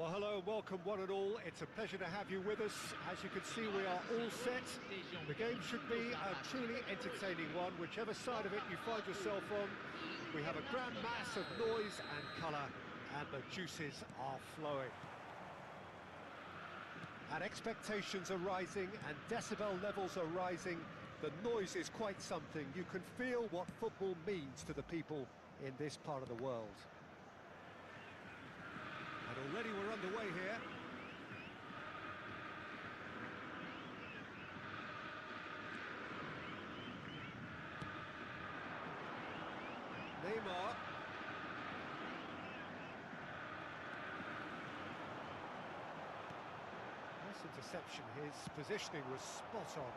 Well, hello and welcome one and all. It's a pleasure to have you with us. As you can see, we are all set. The game should be a truly entertaining one, whichever side of it you find yourself on. We have a grand mass of noise and colour, and the juices are flowing. And expectations are rising, and decibel levels are rising. The noise is quite something. You can feel what football means to the people in this part of the world. And already we're underway here. Neymar. Nice interception. His positioning was spot on.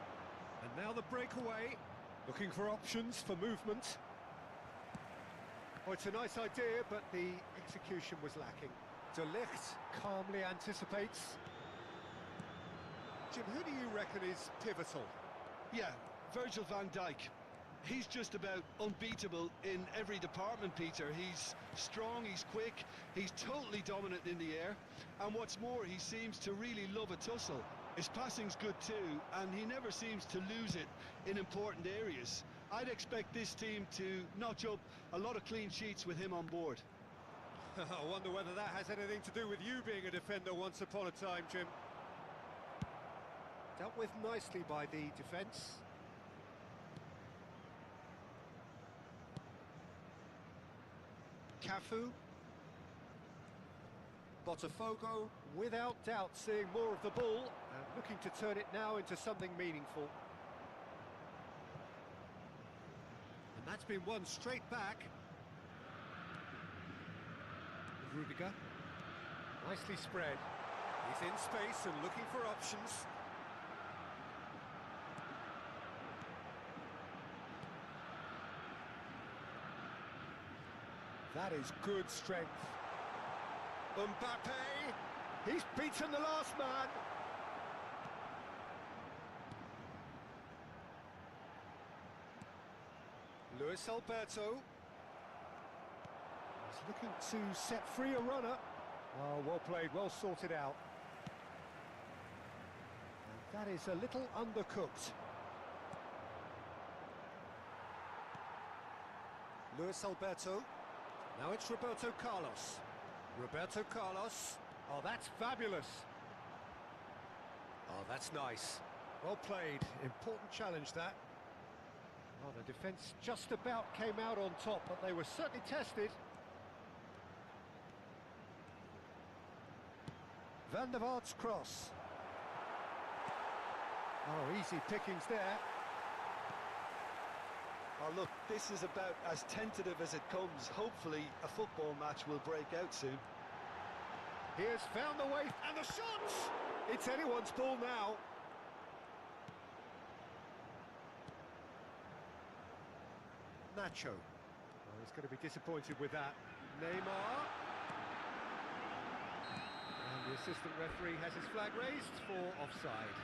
And now the breakaway. Looking for options for movement. Oh, it's a nice idea, but the execution was lacking. De Ligt calmly anticipates. Jim, who do you reckon is pivotal? Yeah, Virgil van Dijk. He's just about unbeatable in every department, Peter. He's strong, he's quick, he's totally dominant in the air. And what's more, he seems to really love a tussle. His passing's good too, and he never seems to lose it in important areas. I'd expect this team to notch up a lot of clean sheets with him on board. I wonder whether that has anything to do with you being a defender once upon a time, Jim. Dealt with nicely by the defence. Cafu. Botafogo, without doubt, seeing more of the ball and looking to turn it now into something meaningful. And that's been won straight back. Rudiger, nicely spread. He's in space and looking for options. That is good strength. Mbappe, he's beaten the last man. Luis Alberto. He's looking to set free a runner. Oh, well played, well sorted out. And that is a little undercooked. Luis Alberto. Now it's Roberto Carlos. Roberto Carlos. Oh, that's fabulous. Oh, that's nice. Well played. Important challenge, that. Oh, the defence just about came out on top, but they were certainly tested. Van der Vaart's cross. Oh, easy pickings there. Oh, look, this is about as tentative as it comes. Hopefully, a football match will break out soon. He has found the way, and the shot! It's anyone's ball now. Nacho. Oh, he's going to be disappointed with that. Neymar. And the assistant referee has his flag raised for offside.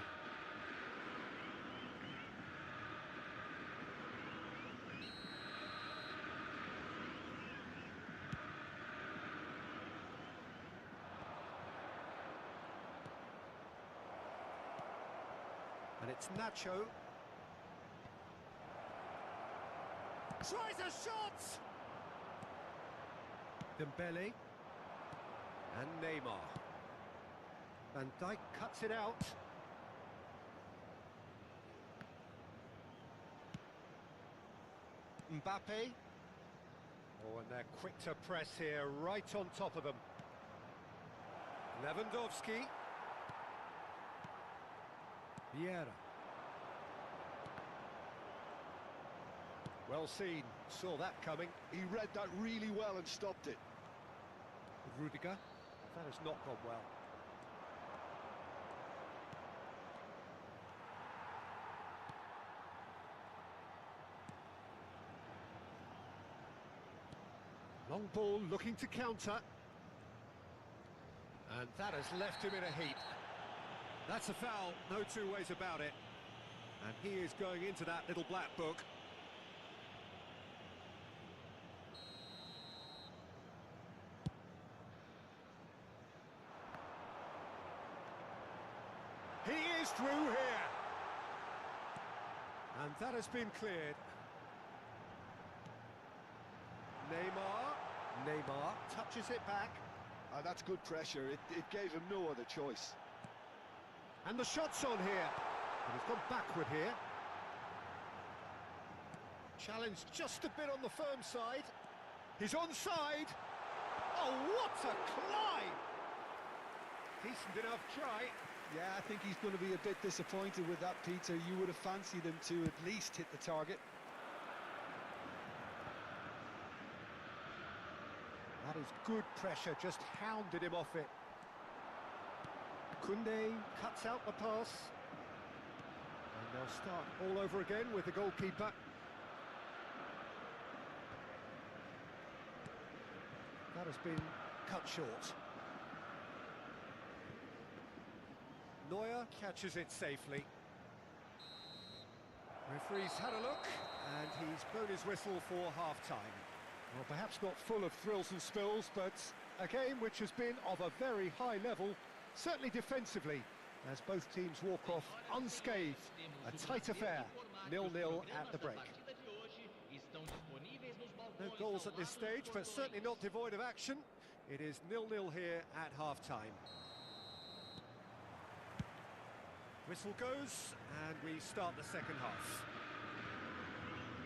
And it's Nacho. Tries a shot! Dembele. And Neymar. Van Dijk cuts it out. Mbappe. Oh, and they're quick to press here, right on top of them. Lewandowski. Vieira. Well seen, saw that coming. He read that really well and stopped it. Rudiger. That has not gone well. Long ball looking to counter. And that has left him in a heap. That's a foul, no two ways about it. And he is going into that little black book. breeze through here. And that has been cleared. Neymar touches it back. That's good pressure. It gave him no other choice. And the shot's on here. And he's gone backward here. Challenge just a bit on the firm side. He's onside. Oh, what a climb! Decent enough try. Yeah, I think he's going to be a bit disappointed with that, Peter. You would have fancied him to at least hit the target. That is good pressure, just hounded him off it. Koundé cuts out the pass. And they'll start all over again with the goalkeeper. That has been cut short. Neuer catches it safely. Referee's had a look, and he's blown his whistle for half-time. Well, perhaps not full of thrills and spills, but a game which has been of a very high level, certainly defensively, as both teams walk off unscathed. A tight affair, 0-0 at the break. No goals at this stage, but certainly not devoid of action. It is 0-0 here at half-time. Whistle goes, and we start the second half.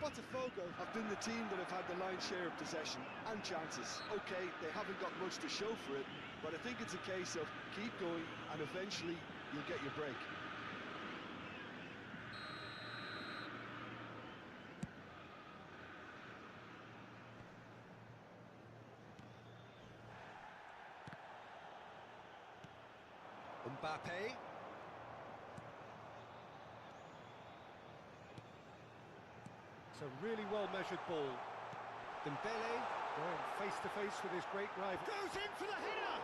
Botafogo have been the team that have had the lion's share of possession and chances. Okay, they haven't got much to show for it, but I think it's a case of keep going and eventually you'll get your break. Mbappe. It's a really well-measured ball. Dembele going face-to-face with his great rival. Goes in for the header!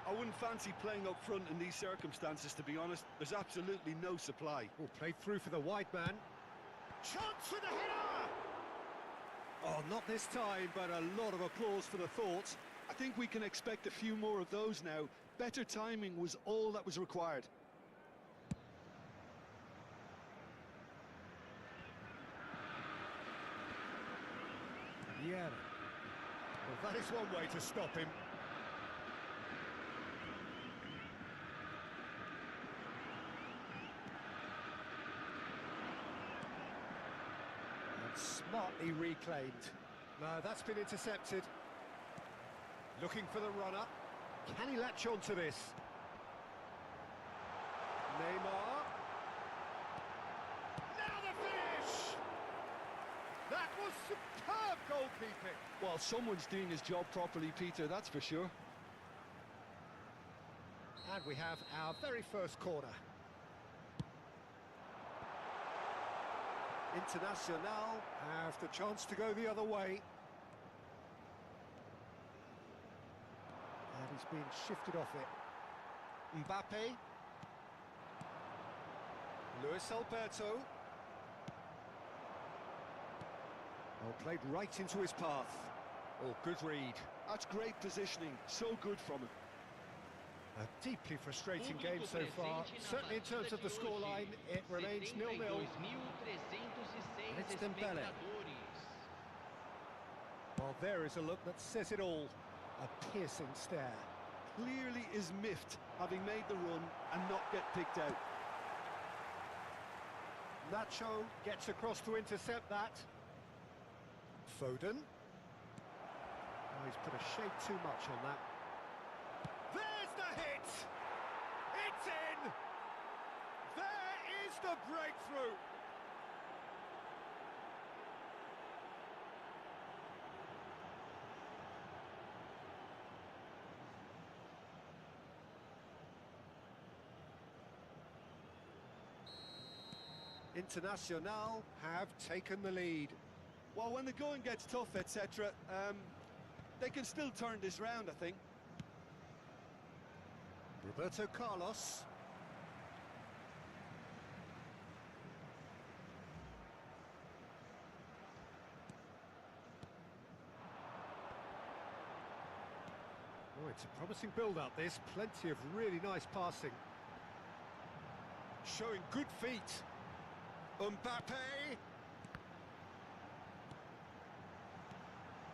I wouldn't fancy playing up front in these circumstances, to be honest. There's absolutely no supply. Oh, played through for the wide man. Chance for the header! Oh, not this time, but a lot of applause for the thought. I think we can expect a few more of those now. Better timing was all that was required. Yeah. Well, that is one way to stop him. And smartly reclaimed. No, that's been intercepted. Looking for the runner. Can he latch on to this? Neymar. Now the finish! That was superb goalkeeping. Well, someone's doing his job properly, Peter, that's for sure. And we have our very first corner. Internacional have the chance to go the other way. And he's been shifted off it. Mbappe. Luis Alberto. Oh, played right into his path. Oh, good read. That's great positioning, so good from him. A deeply frustrating game so far. Certainly in terms of the scoreline, it remains 0-0. And it's Dembele. Well, there is a look that says it all. A piercing stare. Clearly is miffed, having made the run and not get picked out. Nacho gets across to intercept that. Foden. Oh, he's put a shade too much on that. There's the hit! It's in! There is the breakthrough! Internacional have taken the lead. Well, when the going gets tough, etc., they can still turn this round, I think. Roberto Carlos. Oh, it's a promising build-up, this. Plenty of really nice passing. Showing good feet. Mbappe!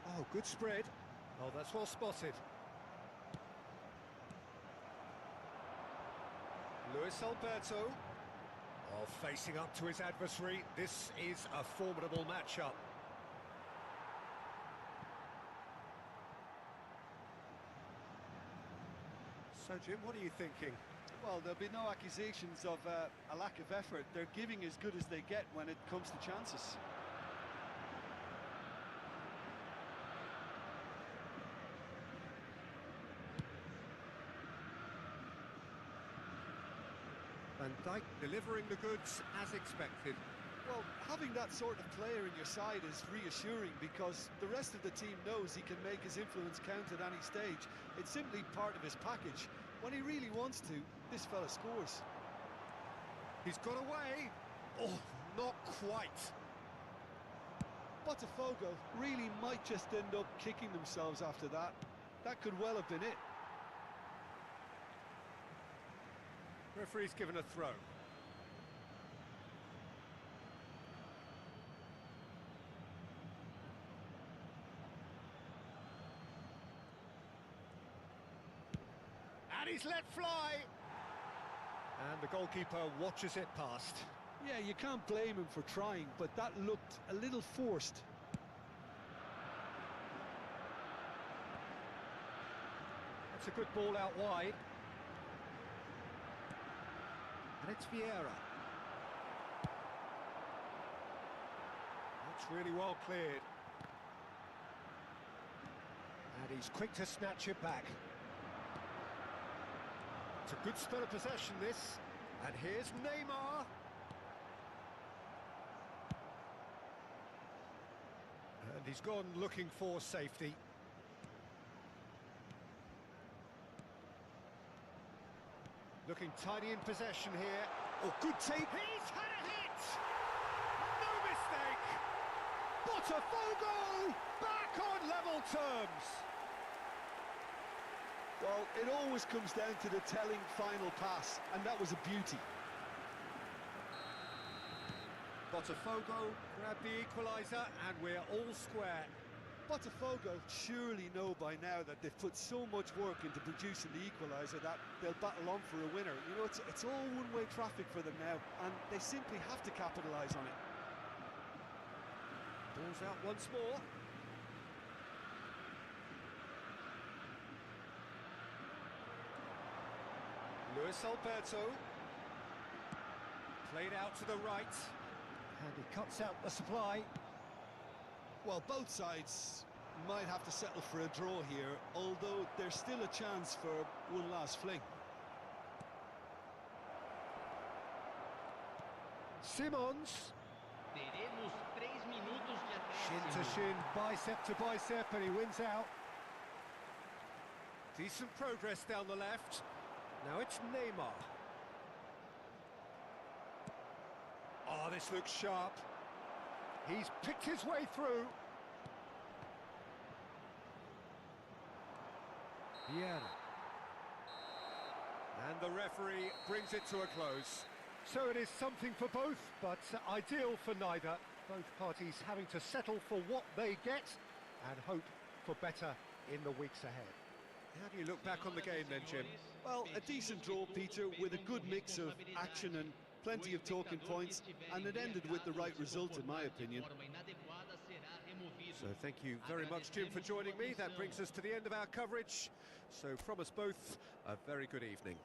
Oh, good spread. Oh, that's well spotted. Luis Alberto. Oh, facing up to his adversary. This is a formidable matchup. So, Jim, what are you thinking? Well, there'll be no accusations of a lack of effort. They're giving as good as they get when it comes to chances. Van Dijk delivering the goods as expected. Well, having that sort of player in your side is reassuring because the rest of the team knows he can make his influence count at any stage. It's simply part of his package. When he really wants to, this fella scores. He's got away. Oh, not quite. Botafogo really might just end up kicking themselves after that. That could well have been it. Referee's given a throw. And he's let fly! And the goalkeeper watches it past. Yeah, you can't blame him for trying, but that looked a little forced. That's a good ball out wide. And it's Vieira. That's really well cleared. And he's quick to snatch it back. It's a good spell of possession, this. And here's Neymar. And he's gone looking for safety. Looking tidy in possession here. Oh, good take. He's had a hit! No mistake! Botafogo back on level terms! Well, it always comes down to the telling final pass, and that was a beauty. Botafogo grabbed the equaliser, and we're all square. Botafogo surely know by now that they've put so much work into producing the equaliser that they'll battle on for a winner. You know, it's all one-way traffic for them now, and they simply have to capitalise on it. Ball's out once more. Luis Alberto. Played out to the right. And he cuts out the supply. Well, both sides might have to settle for a draw here, although there's still a chance for one last fling. Simons. Teremos 3 minutos de Shin acréscimo. to shin, bicep to bicep, and he wins out. Decent progress down the left. Now it's Neymar. Oh, this looks sharp. He's picked his way through. Vieira. And the referee brings it to a close. So it is something for both, but ideal for neither. Both parties having to settle for what they get and hope for better in the weeks ahead. How do you look back on the game then, Jim? Well, a decent draw, Peter, with a good mix of action and plenty of talking points, and it ended with the right result, in my opinion. So thank you very much, Jim, for joining me. That brings us to the end of our coverage. So from us both, a very good evening.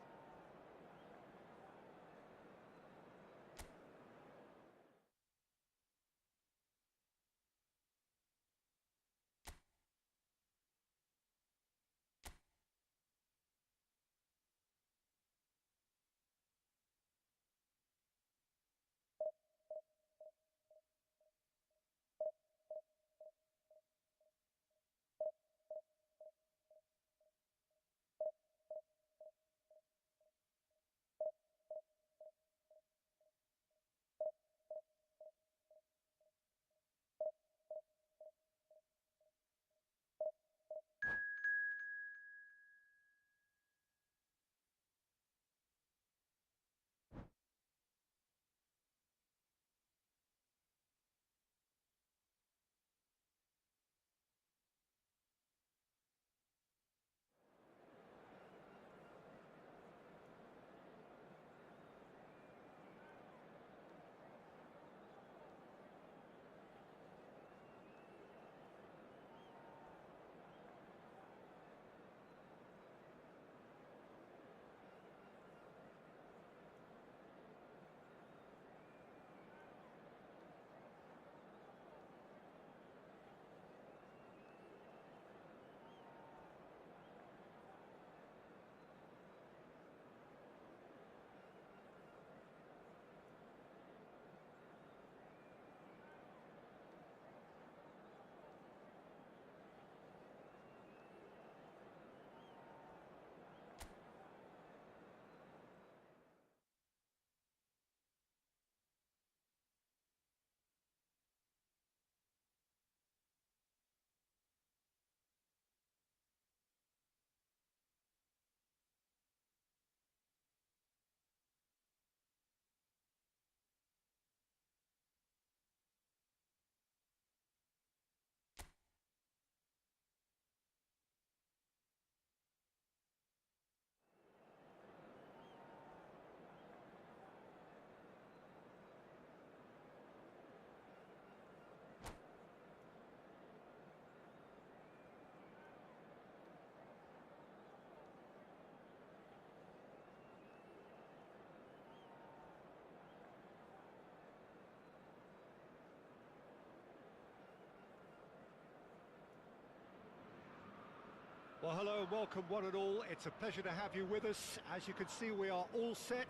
Well, hello and welcome one and all. It's a pleasure to have you with us. As you can see, we are all set.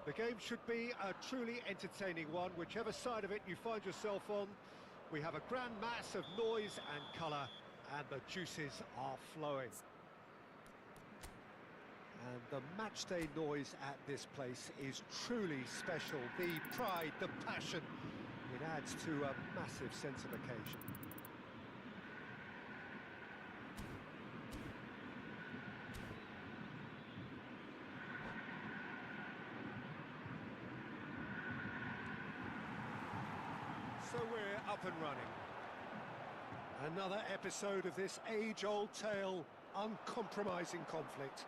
The game should be a truly entertaining one, whichever side of it you find yourself on. We have a grand mass of noise and colour, and the juices are flowing. And the matchday noise at this place is truly special. The pride, the passion, it adds to a massive sense of occasion. So we're up and running. Another episode of this age-old tale, uncompromising conflict.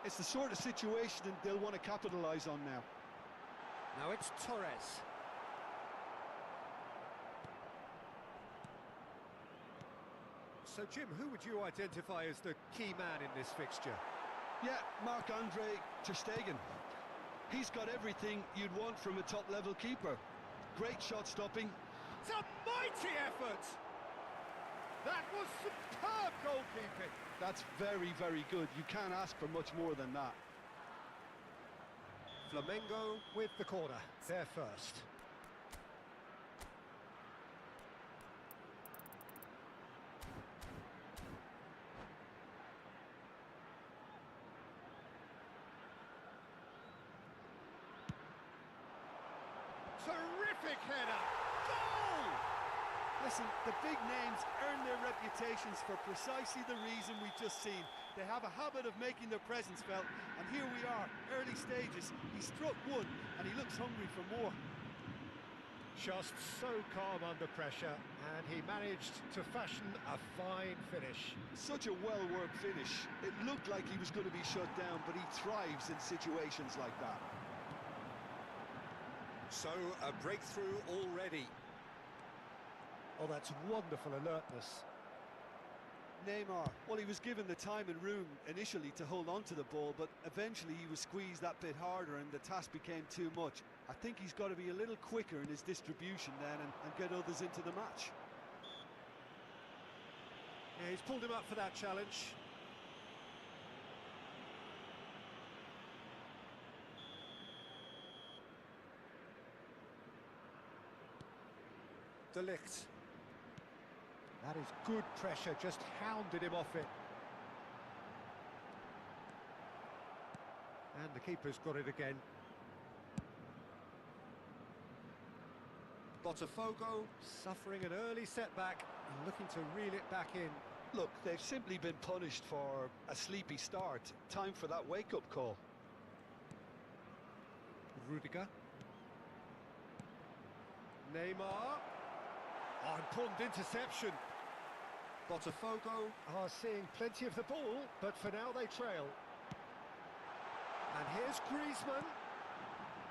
It's the sort of situation they'll want to capitalise on now. Now it's Torres. So, Jim, who would you identify as the key man in this fixture? Yeah, Marc-Andre ter Stegen. He's got everything you'd want from a top-level keeper. Great shot stopping. It's a mighty effort! That was superb goalkeeping! That's very, very good. You can't ask for much more than that. Flamengo with the corner. They're first. Terrific header! Goal! Listen, the big names earn their reputations for precisely the reason we've just seen. They have a habit of making their presence felt, and here we are, early stages. He struck one, and he looks hungry for more. Just so calm under pressure, and he managed to fashion a fine finish. Such a well-worked finish. It looked like he was going to be shut down, but he thrives in situations like that. So, a breakthrough already. Oh, that's wonderful alertness. Neymar, well, he was given the time and room initially to hold on to the ball, but eventually he was squeezed that bit harder and the task became too much. I think he's got to be a little quicker in his distribution then and get others into the match. Yeah, he's pulled him up for that challenge. De Ligt. That is good pressure, just hounded him off it. And the keeper's got it again. Botafogo suffering an early setback and looking to reel it back in. Look, they've simply been punished for a sleepy start. Time for that wake-up call. Rudiger. Neymar. Oh, important interception. Botafogo are seeing plenty of the ball, but for now they trail. And here's Griezmann.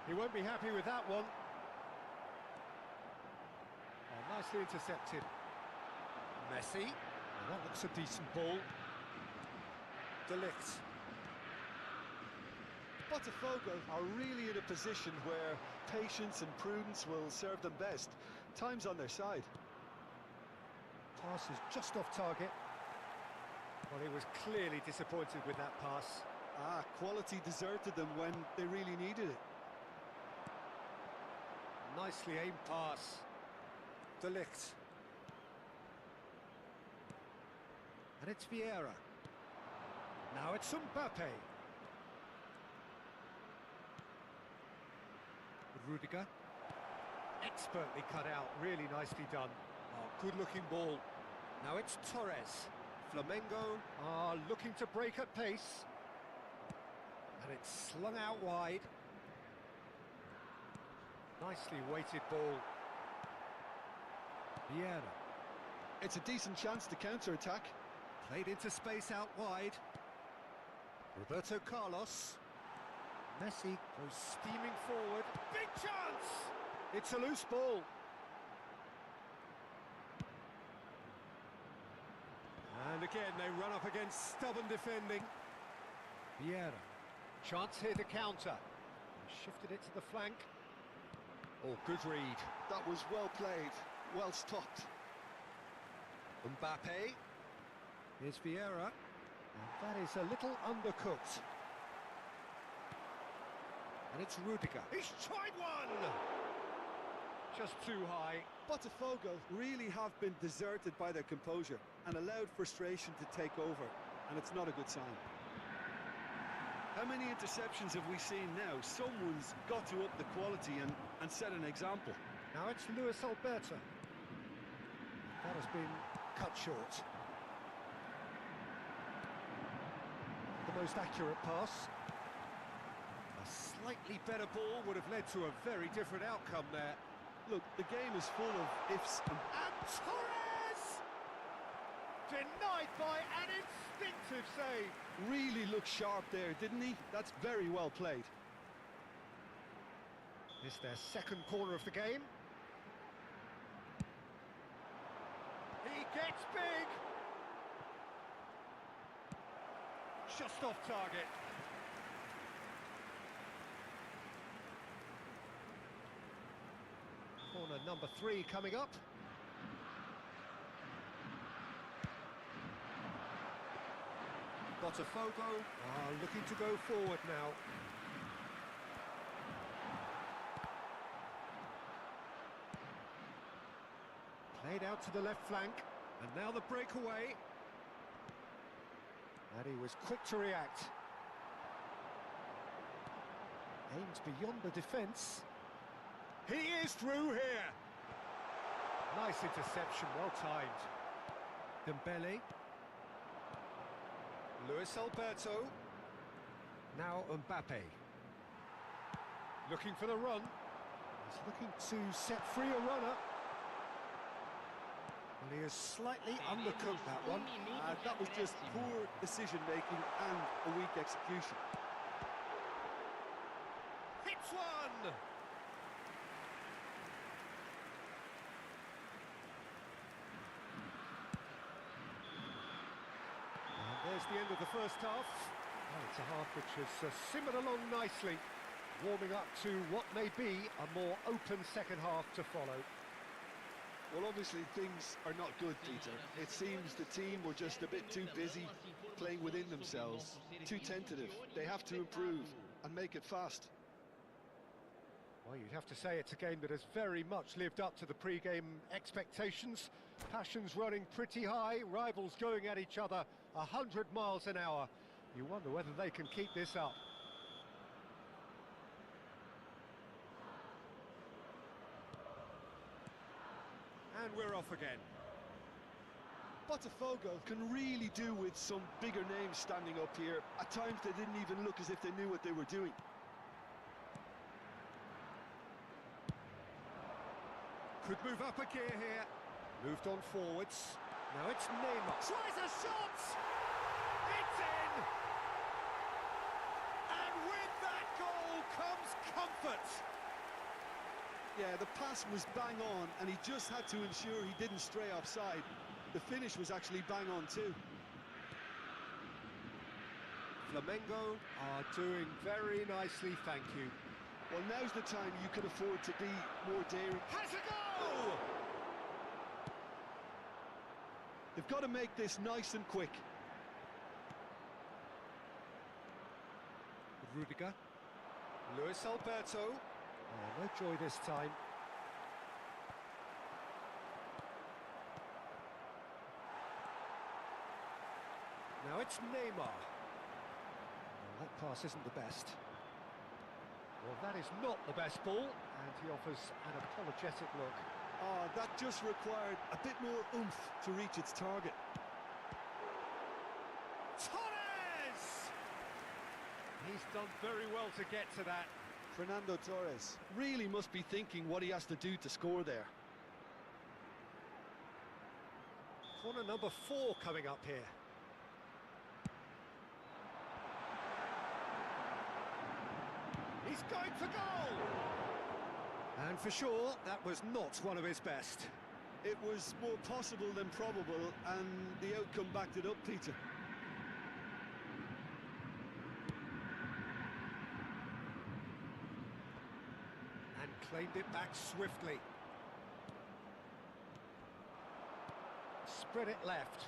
He won't be happy with that one. Oh, nicely intercepted. Messi. Oh, that looks a decent ball. De Ligt. Botafogo are really in a position where patience and prudence will serve them best. Time's on their side. Pass is just off target. Well, he was clearly disappointed with that pass. Quality deserted them when they really needed it. Nicely aimed pass. De Ligt. And it's Vieira. Now it's Mbappe. Rudiger. Expertly cut out, really nicely done. Oh, good-looking ball. Now it's Torres. Flamengo are looking to break at pace. And it's slung out wide. Nicely weighted ball. Vieira. It's a decent chance to counter-attack. Played into space out wide. Roberto Carlos. Messi goes steaming forward. Big chance! It's a loose ball. And again, they run up against stubborn defending. Vieira. Chance here to counter. Shifted it to the flank. Oh, good read. That was well played, well stopped. Mbappe. Here's Vieira. And that is a little undercooked. And it's Rudiger. He's tried one! Just too high. Botafogo really have been deserted by their composure and allowed frustration to take over, and it's not a good sign. How many interceptions have we seen now? Someone's got to up the quality and set an example. Now it's Luis Alberto. That has been cut short. The most accurate pass. A slightly better ball would have led to a very different outcome there. Look, the game is full of ifs and... Torres! Denied by an instinctive save. Really looked sharp there, didn't he? That's very well played. It's their second corner of the game. He gets big! Just off target. Corner number 3 coming up. Botafogo are looking to go forward now. Played out to the left flank, and now the breakaway. And he was quick to react. Aims beyond the defence. He is through here. Nice interception, well timed. Dembele. Luis Alberto. Now Mbappe. Looking for the run. He's looking to set free a runner. Well, he has slightly undercooked that one. That was just poor decision-making and a weak execution. Hits one! There's the end of the first half. Well, it's a half which has simmered along nicely, warming up to what may be a more open second half to follow. Well, obviously things are not good, Peter. It seems the team were just a bit too busy playing within themselves, too tentative. They have to improve and make it fast. Well, you'd have to say it's a game that has very much lived up to the pre-game expectations. Passions running pretty high, rivals going at each other 100 miles an hour. You wonder whether they can keep this up. And we're off again. Botafogo can really do with some bigger names standing up here. At times they didn't even look as if they knew what they were doing. Could move up a gear here. Moved on forwards. Now it's Neymar. Tries a shot! It's in! And with that goal comes comfort. Yeah, the pass was bang on, and he just had to ensure he didn't stray offside. The finish was actually bang on too. Flamengo are doing very nicely, thank you. Well, now's the time you can afford to be more daring. Has a goal! They've got to make this nice and quick. Rudiger. Luis Alberto. Oh, no joy this time. Now it's Neymar. Well, that pass isn't the best. Well, that is not the best ball, and he offers an apologetic look. Oh, that just required a bit more oomph to reach its target. Torres! He's done very well to get to that. Fernando Torres really must be thinking what he has to do to score there. Corner number 4 coming up here. He's going for goal! And for sure, that was not one of his best. It was more possible than probable, and the outcome backed it up, Peter. And claimed it back swiftly. Spread it left.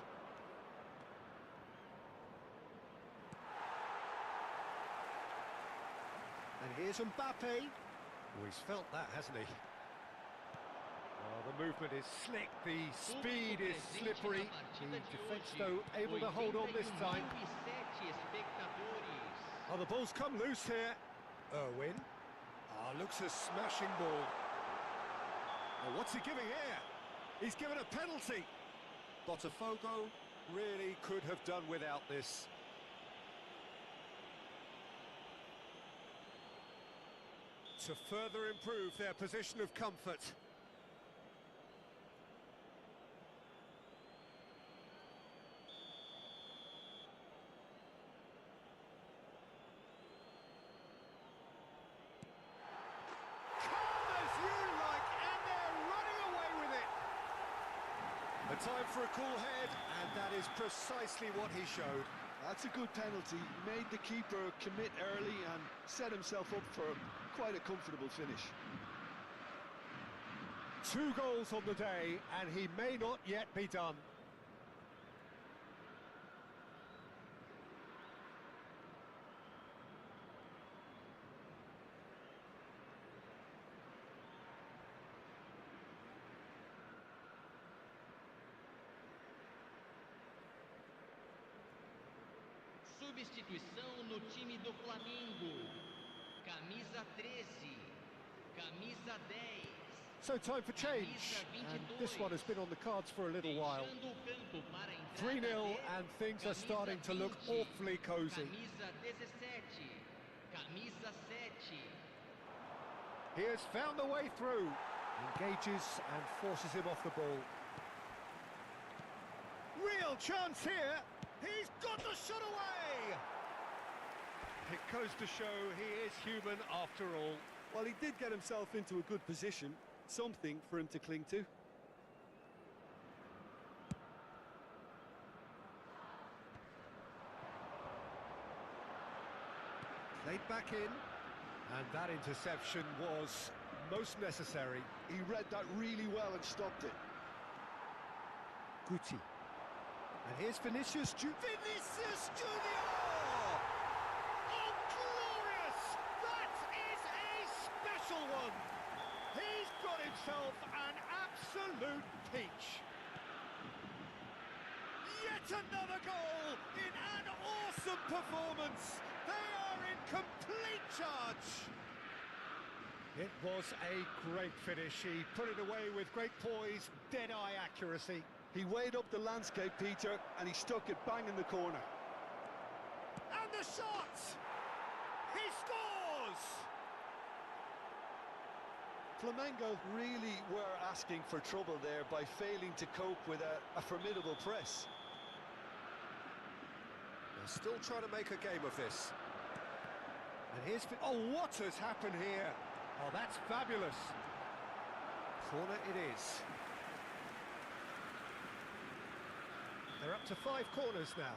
Here's Mbappe. Oh, he's felt that, hasn't he? Well, the movement is slick, the speed is slippery. The defence, though, able to hold on this time. Oh, the ball's come loose here. Irwin. Ah, looks a smashing ball. Oh, what's he giving here? He's given a penalty. Botafogo really could have done without this. To further improve their position of comfort. A time for a cool head, and that is precisely what he showed. That's a good penalty. Made the keeper commit early and set himself up for quite a comfortable finish. 2 goals on the day, and he may not yet be done. Substituição no time do Flamengo. Camisa 13, camisa 10. So time for change, and this one has been on the cards for a little while. 3-0, and things are starting to look awfully cosy. Camisa 17, camisa 7. He has found a way through, engages and forces him off the ball. Real chance here. He's got the shot away! It goes to show he is human after all. Well, he did get himself into a good position, something for him to cling to. Played back in, and that interception was most necessary. He read that really well and stopped it. Guti. And here's Vinicius Junior. Oh, glorious! That is a special one! He's got himself an absolute peach. Yet another goal in an awesome performance. They are in complete charge. It was a great finish. He put it away with great poise, dead-eye accuracy. He weighed up the landscape, Peter, and he stuck it bang in the corner. And the shot! He scores! Flamengo really were asking for trouble there by failing to cope with a formidable press. They're still trying to make a game of this. And here's... Oh, what has happened here? Oh, that's fabulous. Corner it is. They're up to 5 corners now.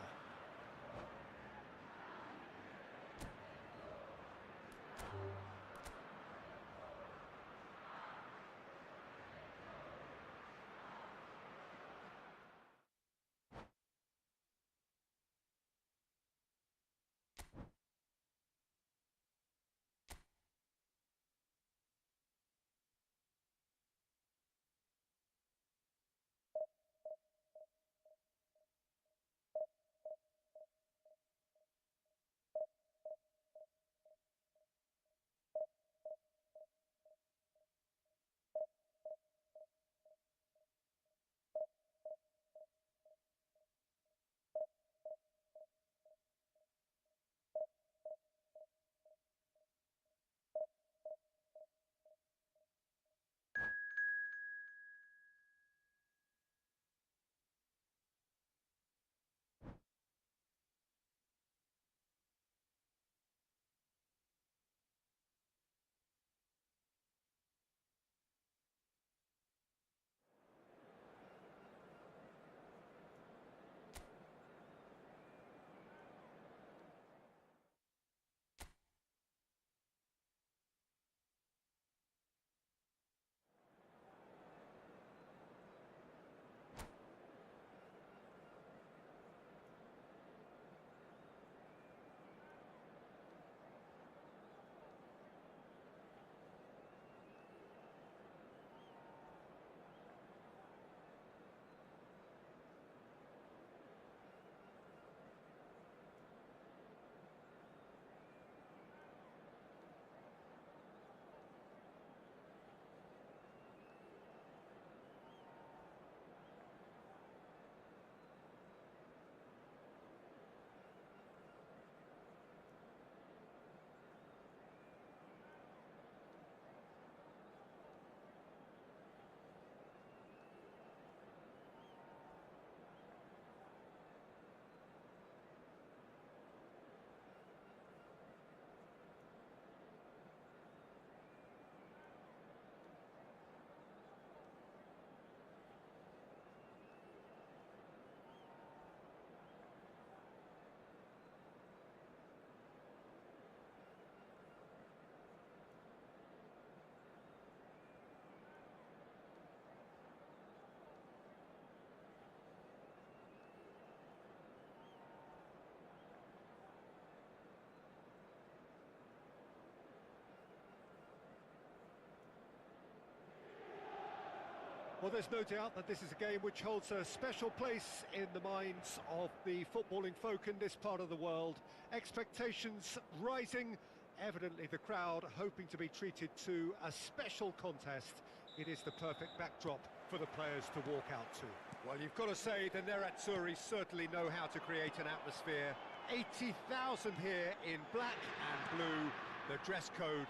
Well, there's no doubt that this is a game which holds a special place in the minds of the footballing folk in this part of the world. Expectations rising, evidently the crowd hoping to be treated to a special contest. It is the perfect backdrop for the players to walk out to. Well, you've got to say the Nerazzurri certainly know how to create an atmosphere. 80,000 here in black and blue. The dress code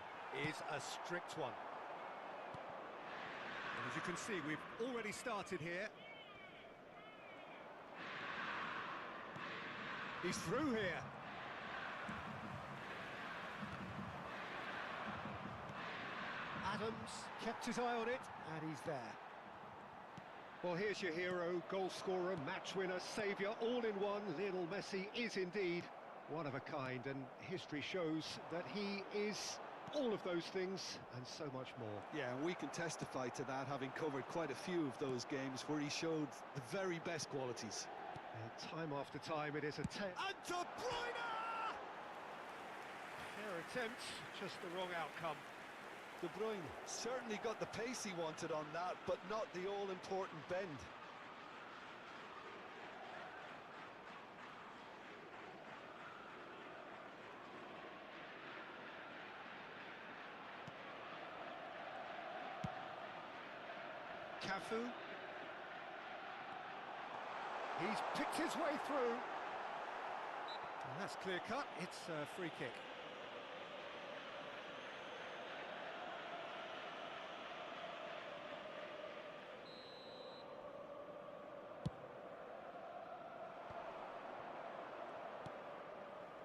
is a strict one. And as you can see, we've already started here. He's through here. Adams kept his eye on it, and he's there. Well, here's your hero, goal scorer, match winner, saviour, all in one. Lionel Messi is indeed one of a kind, and history shows that he is all of those things and so much more. Yeah, and we can testify to that, having covered quite a few of those games where he showed the very best qualities. And time after time, it is a and De Bruyne! Fair attempt, just the wrong outcome. De Bruyne certainly got the pace he wanted on that, but not the all-important bend. Cafu. He's picked his way through. And that's clear cut, it's a free kick.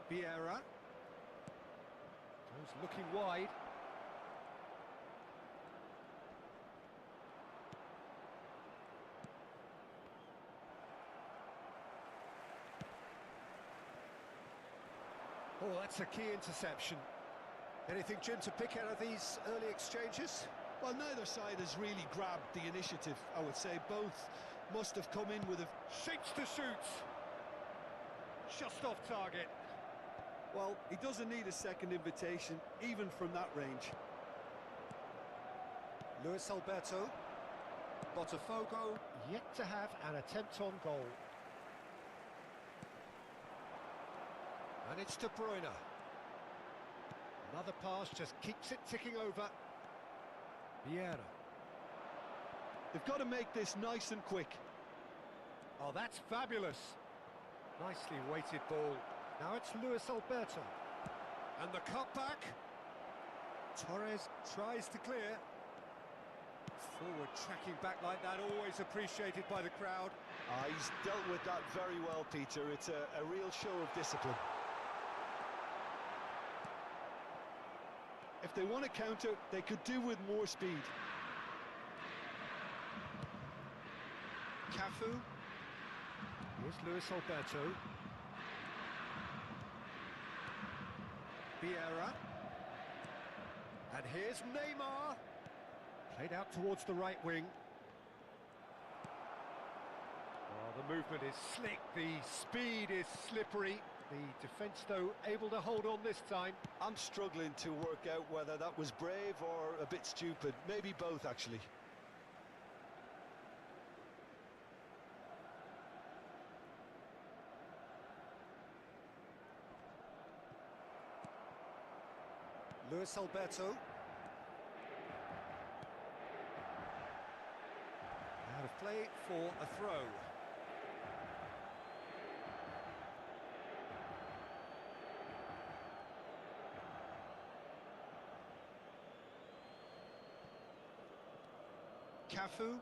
Vieira goes looking wide. Oh, that's a key interception. Anything, Jim, to pick out of these early exchanges? Well, neither side has really grabbed the initiative, I would say. Both must have come in with a... Shapes to shoot. Just off target. Well, he doesn't need a second invitation, even from that range. Luis Alberto. Botafogo yet to have an attempt on goal. And it's De Bruyne. Another pass just keeps it ticking over. Vieira. They've got to make this nice and quick. Oh, that's fabulous. Nicely weighted ball. Now it's Luis Alberto. And the cutback. Torres tries to clear. Forward tracking back like that, always appreciated by the crowd. He's dealt with that very well, Peter. It's a real show of discipline. If they want to counter, they could do with more speed. Cafu. Here's Luis Alberto. Vieira. And here's Neymar. Played out towards the right wing. Oh, the movement is slick, the speed is slippery. The defence, though, able to hold on this time. I'm struggling to work out whether that was brave or a bit stupid. Maybe both, actually. Luis Alberto. Out of play for a throw. Cafu.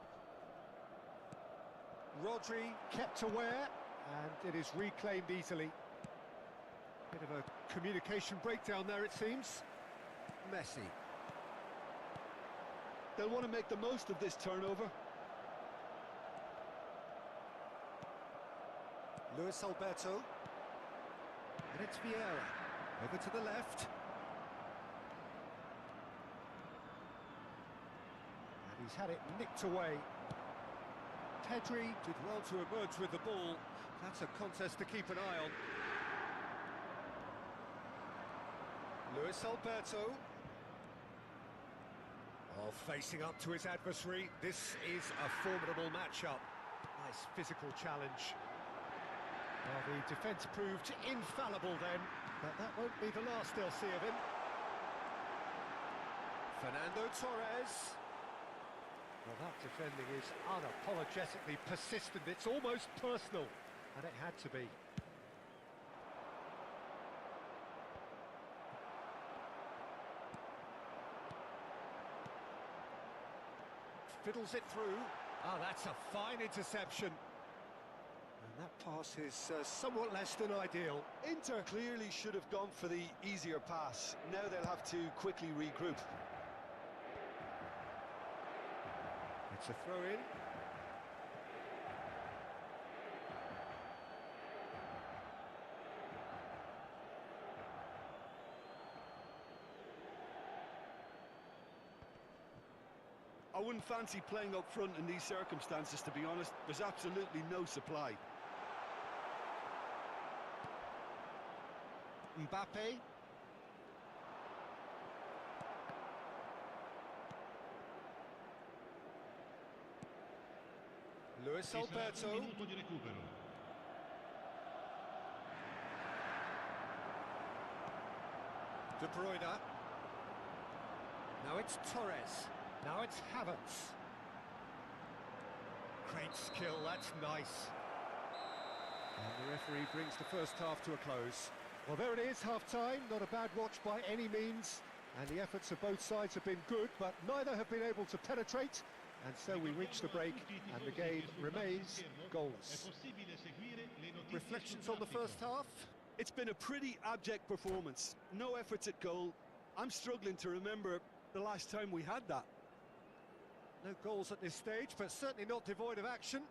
Rodri kept aware, and it is reclaimed easily. Bit of a communication breakdown there, it seems. Messi. They'll want to make the most of this turnover. Luis Alberto. And it's Vieira. Over to the left. And he's had it nicked away. Pedri did well to emerge with the ball. That's a contest to keep an eye on. Luis Alberto. Oh, facing up to his adversary, this is a formidable matchup. Nice physical challenge. Well, the defence proved infallible then, but that won't be the last they'll see of him. Fernando Torres. Well, that defending is unapologetically persistent. It's almost personal, and it had to be. Fiddles it through. Ah, that's a fine interception. And that pass is somewhat less than ideal. Inter clearly should have gone for the easier pass. Now they'll have to quickly regroup. It's a throw-in. I wouldn't fancy playing up front in these circumstances, to be honest. There's absolutely no supply. Mbappe. Luis Alberto. De Bruyne. Now it's Torres. Now it's Havertz. Great skill, that's nice. And the referee brings the first half to a close. Well, there it is, half-time. Not a bad watch by any means. And the efforts of both sides have been good, but neither have been able to penetrate. And so we reach the break, and the game remains goalless. Reflections on the first half? It's been a pretty abject performance. No efforts at goal. I'm struggling to remember the last time we had that. No goals at this stage, but certainly not devoid of action.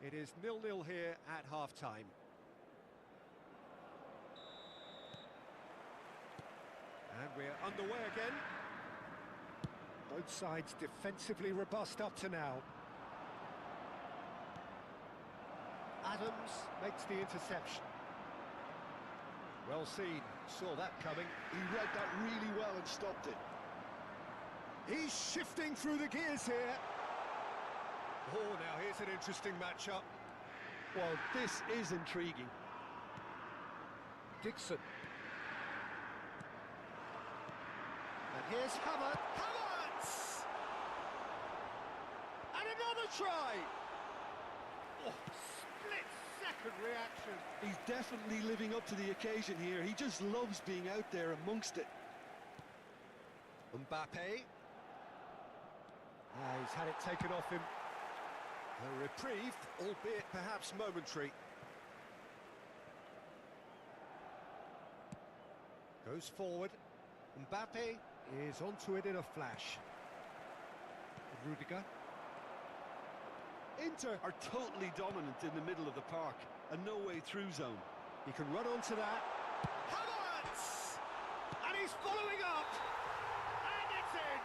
It is 0-0 here at half-time. And we're underway again. Both sides defensively robust up to now. Adams makes the interception. Well seen, saw that coming. He read that really well and stopped it. He's shifting through the gears here. Oh, now here's an interesting matchup. Well, this is intriguing. Dixon. And here's Havertz! And another try! Oh, split-second reaction. He's definitely living up to the occasion here. He just loves being out there amongst it. Mbappe. He's had it taken off him. A reprieve, albeit perhaps momentary. Goes forward. Mbappe is onto it in a flash. Rudiger. Inter are totally dominant in the middle of the park. A no-way through zone. He can run onto that. Havertz! And he's following up! And it's in!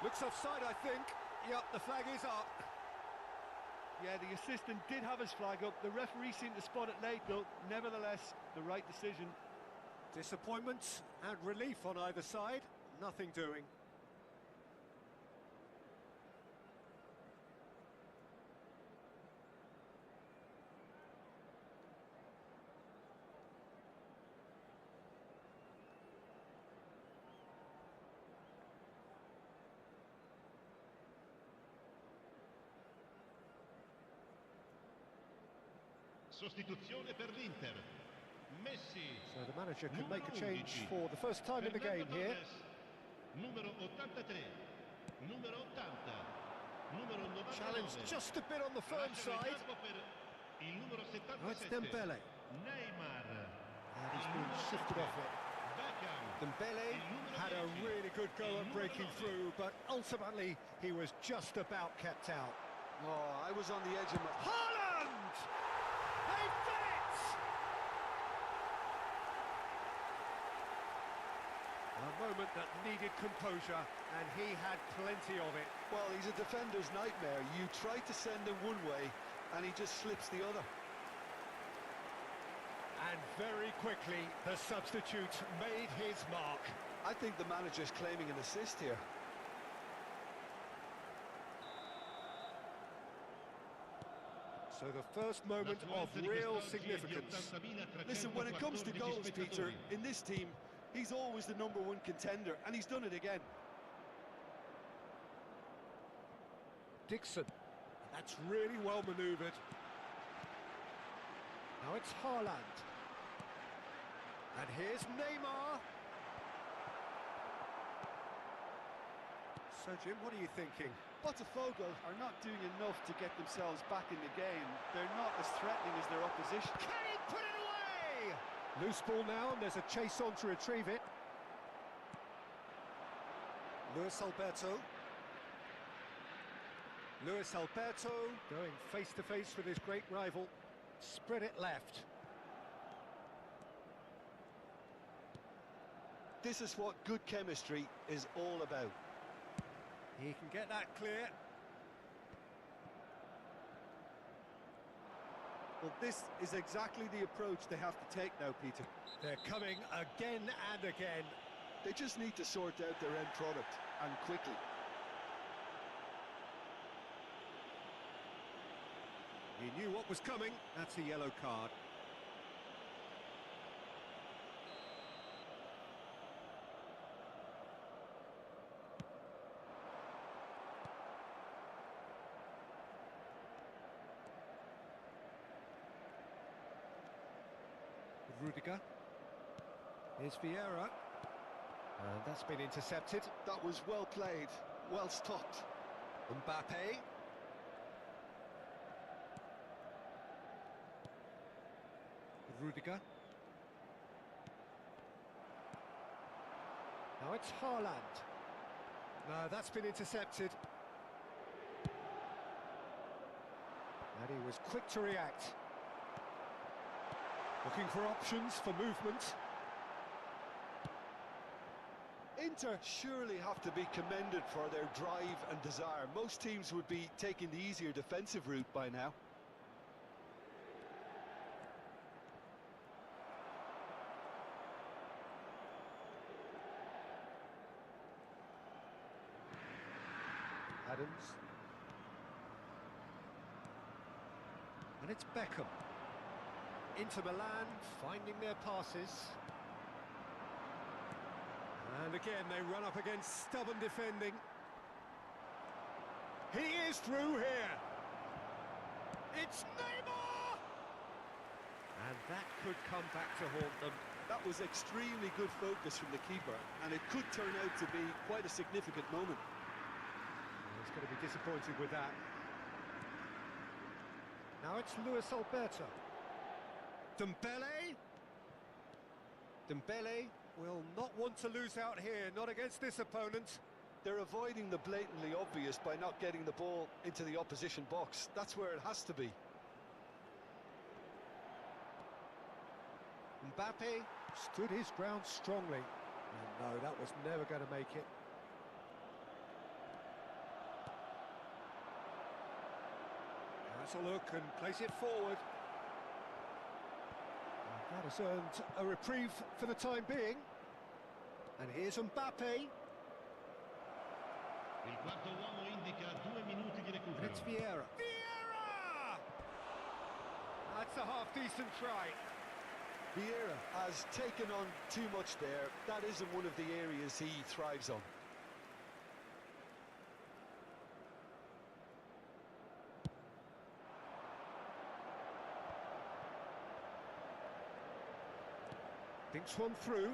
Looks offside, I think. Yep, the flag is up. Yeah, the assistant did have his flag up. The referee seemed to spot it late, though. Nevertheless, the right decision. Disappointment and relief on either side. Nothing doing. Sostituzione per l'Inter. Messi. So the manager can make a change for the first time in the game here. Numero 83. Numero 80. Numero 99. Challenge just a bit on the firm side. Oh, it's Dembele. Neymar. And he's been shifted off it. Dembele had a really good go at breaking through, but ultimately he was just about kept out. Oh, I was on the edge of my... Haaland! They've done it! A moment that needed composure, and he had plenty of it. Well, he's a defender's nightmare. You try to send him one way, and he just slips the other. And very quickly, the substitute made his mark. I think the manager's claiming an assist here. So the first moment of L'affluenza di real quest'oggi è di significance. 80.314 Listen, when it comes to goals, Peter, spettatori. in this team, he's always the #1 contender, and he's done it again. Dixon. That's really well manoeuvred. Now it's Haaland. And here's Neymar. So, Jim, what are you thinking? Botafogo are not doing enough to get themselves back in the game. They're not as threatening as their opposition. Can he put it away? Loose ball now, and there's a chase on to retrieve it. Luis Alberto. Luis Alberto going face-to-face with his great rival. Spread it left. This is what good chemistry is all about. He can get that clear. Well, this is exactly the approach they have to take now, Peter. They're coming again and again. They just need to sort out their end product, and quickly. He knew what was coming. That's a yellow card. Rudiger. Here's Vieira. And that's been intercepted. That was well played, well stopped. Mbappe. Rudiger. Now it's Haaland. No, that's been intercepted. And he was quick to react. Looking for options for movement. Inter surely have to be commended for their drive and desire. Most teams would be taking the easier defensive route by now. Adams. And it's Beckham. Inter Milan finding their passes. And again they run up against stubborn defending. He is through here. It's Neymar! And that could come back to haunt them. That was extremely good focus from the keeper, and it could turn out to be quite a significant moment. He's going to be disappointed with that. Now it's Luis Alberto. Dembele. Dembele will not want to lose out here, not against this opponent. They're avoiding the blatantly obvious by not getting the ball into the opposition box. That's where it has to be. Mbappe stood his ground strongly. And no, that was never going to make it. That's a look and place it forward. And that has earned a reprieve for the time being. And here's Mbappe. Il quarto uomo indica 2 minuti di And recupero. it's Vieira. Vieira! That's a half-decent try. Vieira has taken on too much there. That isn't one of the areas he thrives on. Thinks one through.